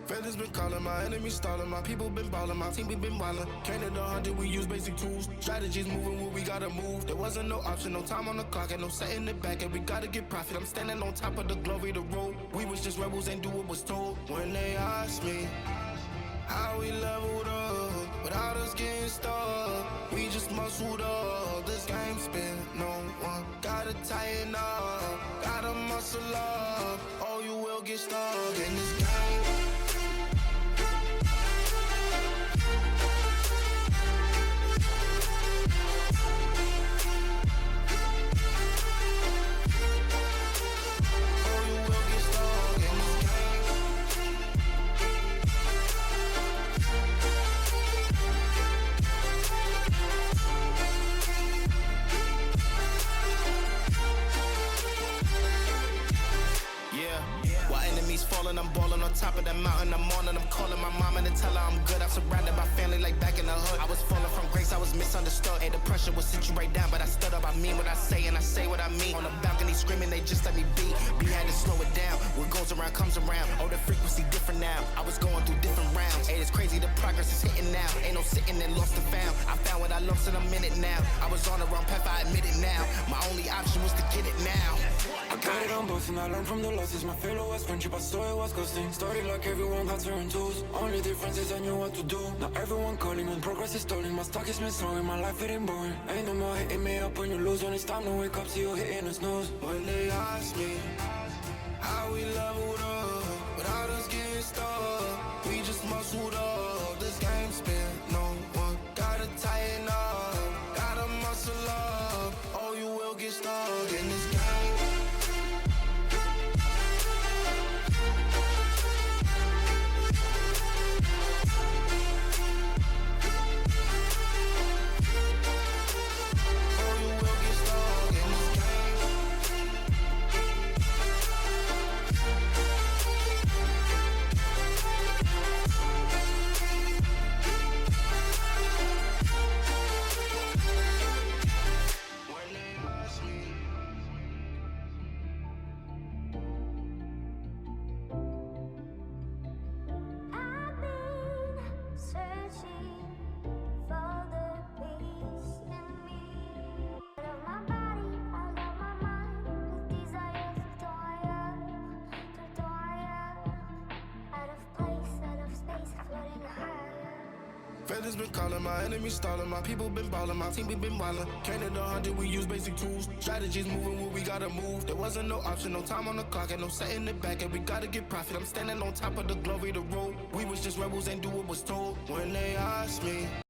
Feathers been calling, my enemies stalling, my people been balling, my team we been wildin'. Counted 100, we use basic tools. Strategies moving where we gotta move. There wasn't no option, no time on the clock, and no setting it back, and we gotta get profit. I'm standing on top of the glory, the road. We was just rebels, ain't do what was told. When they asked me how we leveled up, without us getting stuck, we just muscled up. This game spin, no one gotta tighten up, gotta muscle up, or you will get stuck in this game. I'm balling on top of that mountain. I'm on and I'm calling my mom and tell her I'm good. I'm surrounded by family like back in the hood. I was falling from grace, I was misunderstood. Hey, the pressure will sit you right down, but I stood up. I mean what I say and I say what I mean. On the balcony screaming, they just let me be. Had to slow it down. What goes around comes around. Oh, the frequency different now. I was going through different rounds. Hey, it's crazy, the progress is hitting now. Ain't no sitting and lost and found. I found what I lost in a minute now. I was on the wrong path, I admit it now. My only option was to get it now. I got it on both and I learned from the losses. My failure was friendship, I saw it was ghosting. Started like everyone had certain tools. Only difference is I knew what to do. Now everyone calling when progress is stalling. My stock is missing, my life it ain't boring. Ain't no more hitting me up when you lose. When it's time to wake up, see you hitting the snooze. When they ask me how we leveled up, without us getting stuck, we just muscled up. This game spin, no one gotta tighten up, gotta muscle up, or you will get stuck in this game. Feathers been calling, my enemies stalling, my people been balling, my team we been wildin'. Counted 100, we use basic tools. Strategies moving where we gotta move. There wasn't no option, no time on the clock, and no setting it back, and we gotta get profit. I'm standing on top of the glory, the road. We was just rebels, ain't do what was told. When they asked me